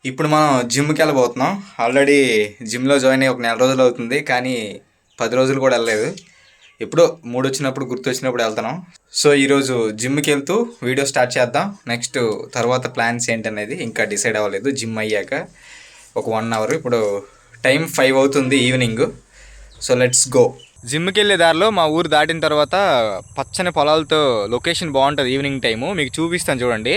ఇప్పుడు మనం జిమ్కి వెళ్ళబోతున్నాం. ఆల్రెడీ జిమ్లో జాయిన్ అయ్యి ఒక నెల రోజులు అవుతుంది, కానీ 10 రోజులు కూడా వెళ్ళలేదు. ఎప్పుడో మూడు వచ్చినప్పుడు గుర్తొచ్చినప్పుడు వెళ్తున్నాం. సో ఈరోజు జిమ్కి వెళ్తూ వీడియో స్టార్ట్ చేద్దాం. నెక్స్ట్ తర్వాత ప్లాన్స్ ఏంటనేది ఇంకా డిసైడ్ అవ్వలేదు. జిమ్ అయ్యాక ఒక 1 అవర్. ఇప్పుడు టైం 5 అవుతుంది ఈవినింగ్. So let's go. జిమ్కి వెళ్ళే దారిలో మా ఊరు దాటిన తర్వాత పచ్చని పొలాలతో లొకేషన్ బాగుంటుంది. ఈవినింగ్ టైము మీకు చూపిస్తాను చూడండి.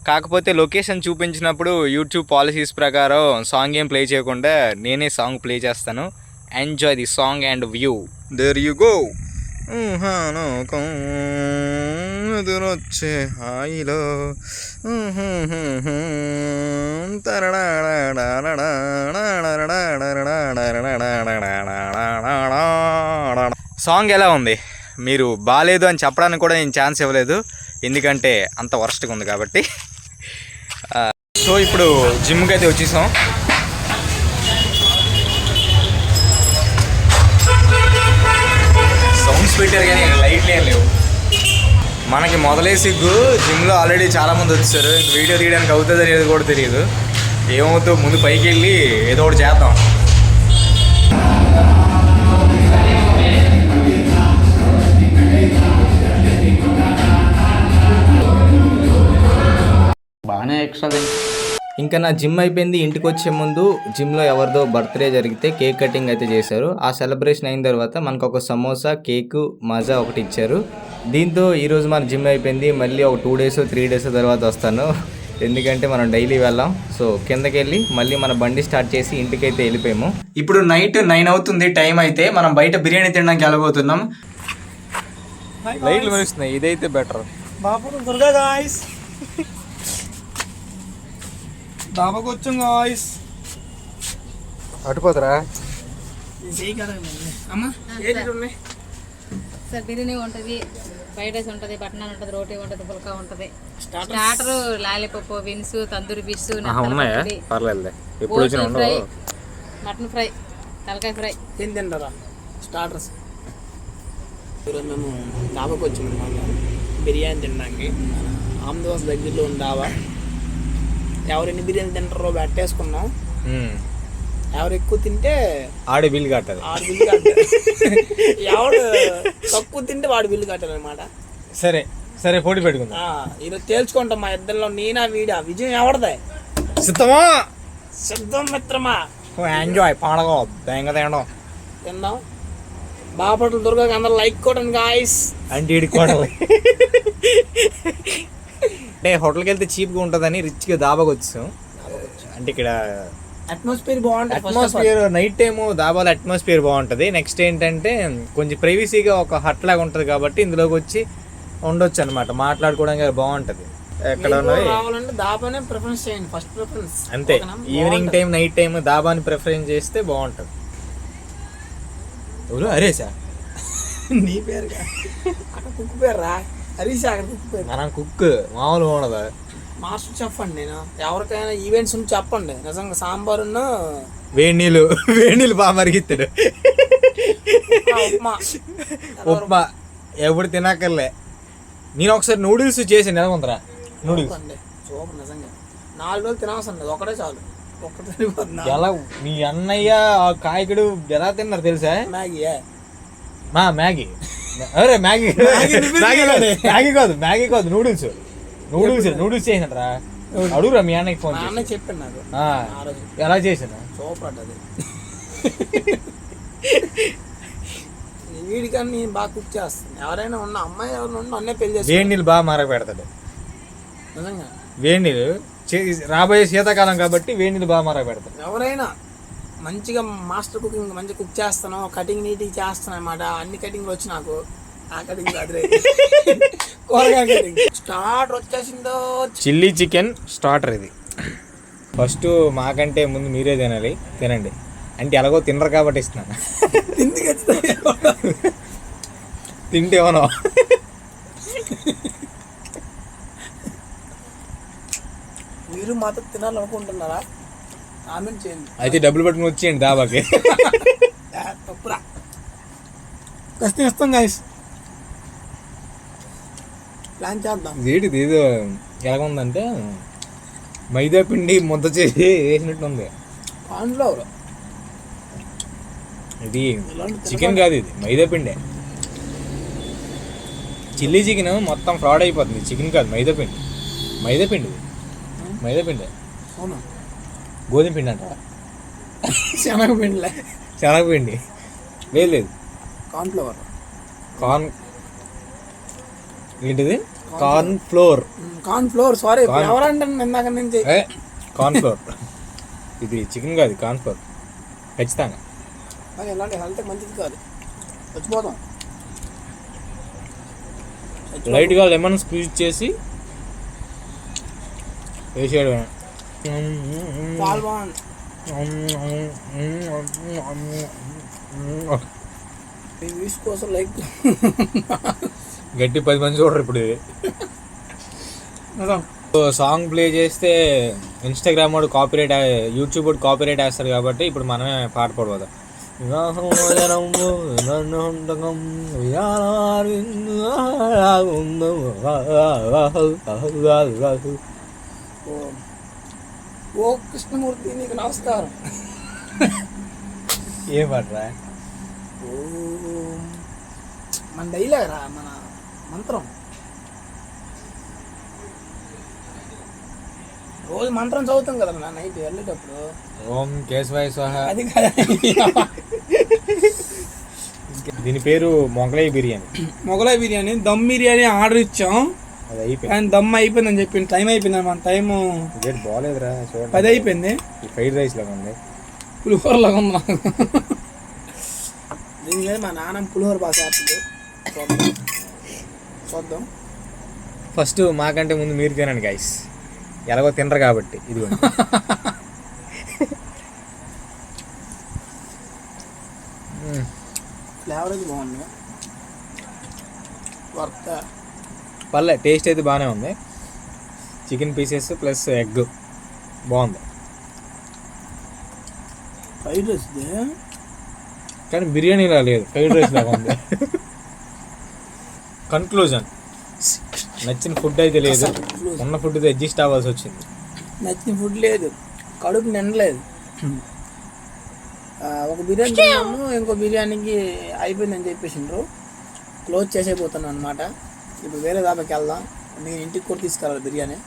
కాకపోతే లొకేషన్ చూపించినప్పుడు యూట్యూబ్ పాలసీస్ ప్రకారం సాంగ్ ఏం ప్లే చేయకుండా నేనే సాంగ్ ప్లే చేస్తాను. Enjoy the song and view. There you go. ఎదురొచ్చే హాయిలో సాంగ్ ఎలా ఉంది? మీరు బాగాలేదు అని చెప్పడానికి కూడా నేను ఛాన్స్ ఇవ్వలేదు, ఎందుకంటే అంత వరస్ట్గా ఉంది కాబట్టి. సో ఇప్పుడు జిమ్కి అయితే వచ్చేసాం. సౌండ్స్ పెట్టారు కానీ లైట్లు ఏం లేవు. మనకి మొదలే సిగ్గు. జిమ్లో ఆల్రెడీ చాలామంది వచ్చేసారు. వీడియో తీయడానికి అవుతుందో లేదో కూడా తెలియదు. ఏమవుతుందో ముందు పైకి వెళ్ళి ఏదో ఒకటి చేద్దాం. బాగానే ఎక్స్ట్రా. ఇంకా నా జిమ్ అయిపోయింది. ఇంటికి వచ్చే ముందు జిమ్లో ఎవరిదో బర్త్డే జరిగితే కేక్ కటింగ్ అయితే చేశారు. ఆ సెలబ్రేషన్ అయిన తర్వాత మనకు ఒక సమోసా, కేకు, మజా ఒకటి ఇచ్చారు. దీంతో ఈరోజు మన జిమ్ అయిపోయింది. మళ్ళీ ఒక 2 డేస్ 3 డేస్ తర్వాత వస్తాను, ఎందుకంటే మనం డైలీ వెళ్ళాం. సో కిందకి వెళ్ళి మళ్ళీ మన బండి స్టార్ట్ చేసి ఇంటికైతే వెళ్ళిపోయాము. ఇప్పుడు నైట్ 9 అవుతుంది టైం. అయితే మనం బయట బిర్యానీ తినడానికి వెళ్ళబోతున్నాం. లైట్లు మెరుస్తున్నాయి, ఇదైతే బెటర్. బాపురం దుర్గా గాయ్స్, దాబాకు వచ్చాం గాయ్స్. అటుపోతారా? సార్ బిర్యానీ ఉంటుంది, ఫ్రైడ్ రైస్ ఉంటుంది, బట్నాన్ ఉంటుంది, రోటీ ఉంటుంది, పుల్కా ఉంటుంది, starter lollipop, wings, tandoori fish, fry, mutton fry, తలకాయ ఫ్రై. ఏం తింటారా స్టార్టర్స్? ఈరోజు మేము దాబాకు వచ్చాము బిర్యానీ తినడానికి. ఆమ్దోస్ దగ్గరలో ఉంది డాబా. ఎవరు ఎన్ని బిర్యానీ తింటారో పెట్టేసుకున్నాం. ఎవరు ఎక్కువ తింటే ఆడి బిల్ కట్టాలి. ఎవడు తక్కువ తింటే వాడు బిల్లు కట్టాలి అనమాట. సరే సరే, పోటీ పెట్టుకుందాం. ఈరోజు తేల్చుకుంటాం మా ఇద్దరిలో, నేనా వీడా, విజయం ఎవడదే. సిద్ధమా? సిద్ధం మిత్రమా. ఎంజాయ్ పండగ తినడం. తిందాం. బాపట్ల దుర్గాకి అందరూ లైక్ కొట్టండి గాయ్స్. అంటే ఇడి కోటలు అంటే హోటల్కి వెళ్తే చీప్గా ఉంటుందని రిచ్గా దాబాకి వచ్చాం. అంటే ఇక్కడ అట్మాస్ఫియర్ బాగుంటుంది. అట్మాస్ఫియర్ నైట్ టైము దాబాలో అట్మాస్ఫియర్ బాగుంటుంది. నెక్స్ట్ ఏంటంటే కొంచెం ప్రైవసీగా ఒక హట్ లాగా ఉంటుంది కాబట్టి ఇందులోకి వచ్చి ఉండొచ్చు అనమాట, మాట్లాడుకోవడానికి బాగుంటుంది. ఎక్కడ రావాలంటే దాబానే ప్రిఫరెన్స్ చేయండి, ఫస్ట్ ప్రిఫరెన్స్. అంతే, ఈవినింగ్ టైం నైట్ టైం దాబాని ప్రిఫరెన్స్ చేస్తే బాగుంటుంది. ఎవరు? అరే సార్ నీ పేరుగా అక్కడ కుక్ పేరు రా, హరీష్. అక్కడ కుక్ పేరు మనం కుక్ మామూలు ఉండదు. మాస్టర్ చెప్పండి. నేను ఎవరికైనా ఈవెంట్స్ నుంచి చెప్పండి. నిజంగా సాంబారును వేడి నీళ్ళు బాగా మరిగిస్తాడు. ఉప్మా ఎప్పుడు తినక్కర్లే. నేను ఒకసారి నూడిల్స్ చేసి నెలకొందరా. నూడిల్స్ అండి సూపర్. నిజంగా 4 రోజులు తినాల్సింది, ఒకటే చాలు. ఎలా మీ అన్నయ్య కాయకుడు ఎలా తిన్నారు తెలుసా? మ్యాగీ. మ్యాగీ. అరే మ్యాగీ కాదు, నూడిల్స్ చేసినట్రా. అడుగురా మీ అన్నయ్యకి ఫోన్ చేసి. చెప్పాను నాకు ఎలా చేసాను. సూపర్ అది. వీడికన్నా నేను బాగా కుక్ చేస్తాను. ఎవరైనా ఉన్న అమ్మాయి ఎవరైనా ఉన్న అన్నీ పెళ్లి చేసి వేడి నీళ్ళు బాగా మరగ పెడతాడు. నిజంగా వేడి నీళ్ళు రాబోయే శీతాకాలం కాబట్టి వేడి నీళ్ళు బాగా మరగ పెడతాడు. ఎవరైనా మంచిగా మాస్టర్ కుకింగ్ మంచిగా కుక్ చేస్తాను, కటింగ్ నీట్గా చేస్తాను అనమాట. అన్ని కటింగ్లు వచ్చి నాకు ఆ కటింగ్ అదే కూరగాయ కటింగ్. స్టార్టర్ వచ్చేసిందో. చిల్లీ చికెన్ స్టార్టర్ ఇది. ఫస్ట్ మాకంటే ముందు మీరే తినండి. అంటే ఎలాగో తినరు కాబట్టి ఇస్తున్నాను. తింటే ఏమన్నా మీరు మాత్రం తినాలనుకుంటున్నారా? కామెంట్ చేయండి. అయితే డబ్బులు పట్టుకుని వచ్చేయండి దాబాకి. తప్పురా, కష్టం ఇస్తాం గాయస్. ప్లాన్ చేద్దాం. ఏంటిది ఏదో ఎలాగుందంటే మైదా పిండి ముద్ద చేసి వేసినట్టుంది. కార్న్ఫ్లవర్. ఇది చికెన్ కాదు, ఇది మైదా పిండే. చిల్లీ చికెన్ మొత్తం ఫ్రాడ్ అయిపోతుంది. చికెన్ కాదు, మైదా పిండి. మైదా పిండి ఇది. మైదా పిండి. అవునా? గోధుమ పిండి అంట. శనగపిండిలే. శనగపిండి లేదు లేదు. కార్న్ఫ్లవర్. కార్న్ ఏంటిది? Corn flour. కార్న్ఫ్లవర్. సారీ, ఎవరంటే ఇందాక నుంచి కార్న్ ఫ్లోర్. ఇది చికెన్ కాదు, కార్న్ ఫ్లోర్ ఖచ్చితంగా. అది ఎలాంటి హెల్త్ మంచిది కాదు, చచ్చిపోతాం. లైట్గా లెమన్ స్క్వీజ్ చేసి వేసాడు. చాలా బాగుంది. ఈ వ్యూస్ కోసం లైక్ గట్టి 10 మంది చూడరు ఇప్పుడు. ఇది సాంగ్ ప్లే చేస్తే ఇన్స్టాగ్రామ్ వాడు కాపీరైట్, యూట్యూబ్ వాడు కాపీరైట్ వేస్తారు కాబట్టి ఇప్పుడు మనమే పాట పాడబోదాం. ఓ కృష్ణమూర్తి నీకు నమస్కారం. ఏ పాటరా? మన డైలాగ్ రా, మన మంత్రం. రోజు మంత్రం చదువుతాం కదా నా నైట్ వెళ్ళేటప్పుడు. ఓం కేశవాయ స్వాహ. అది కదా. దీని పేరు మొగలై బిర్యానీ. మొగలాయి బిర్యానీ, దమ్ బిర్యానీ ఆర్డర్ ఇచ్చాం. అది అయిపోయింది. కానీ దమ్ అయిపోయిందని చెప్పింది. టైం అయిపోయింది. మన టైము బాగాలేదురా, చూడండి. 10 అయిపోయింది. ఫ్రైడ్ రైస్ లాగా ఉంది, పులిహోరలాగా ఉంది నాకు. దీని మీద మా నాన్న పులిహోర బాగా చేస్తుంది. చూద్దాం. ఫస్ట్ మాకంటే ముందు మీరు తినండి గైస్, ఎలాగో తినరు కాబట్టి. ఇది ఫ్లేవర్ అయితే బాగుంది. వర్త పర్లే, టేస్ట్ అయితే బాగానే ఉంది. చికెన్ పీసెస్ ప్లస్ ఎగ్ బాగుంది. ఫ్రైడ్ రైస్ కానీ బిర్యానీలా లేదు, ఫ్రైడ్ రైస్ లాగా ఉంది. కన్క్లూజన్, నచ్చిన ఫుడ్ అయితే లేదు, ఉన్న ఫుడ్తో అడ్జస్ట్ అవ్వాల్సి వచ్చింది. నచ్చిన ఫుడ్ లేదు, కడుపు నిండలేదు. ఒక బిర్యానీ తిన్నాము, ఇంకో బిర్యానీకి అయిపోయిందని చెప్పేసిండ్రు. క్లోజ్ చేసేపోతున్నాను అనమాట. ఇప్పుడు వేరే దాబాకి వెళ్దాం. నేను ఇంటికి కూడా తీసుకెళ్ళాలి biryani.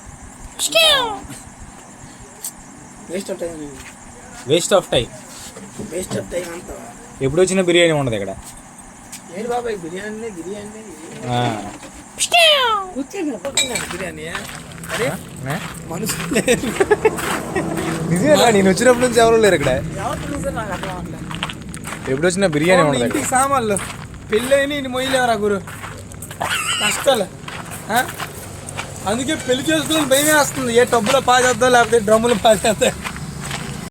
Waste of time. Waste of time. Waste of time అంతా. ఎప్పుడు వచ్చిన బిర్యానీ ఉండదు ఇక్కడ. ఏంటి బాబాయ్ బిర్యానీ బిర్యానీ బిర్యానీ. అరే మనసు లేదు. నిజమేనా? నేను వచ్చినప్పటి నుంచి ఎవరు లేరు ఇక్కడ. ఎవరు నాకు అర్థం అవ్వట్లేదు. ఎప్పుడు వచ్చిన బిర్యానీ ఉండదు. ఇంటికి సామాన్లు పెళ్ళి నేను మొయ్యలేవరా గురు, కష్టాలు. అందుకే పెళ్లి చేసుకుని భయమే వస్తుంది. ఏ టబ్బులో పాచేద్దాం లేకపోతే డ్రమ్ములో పాచేద్దాం.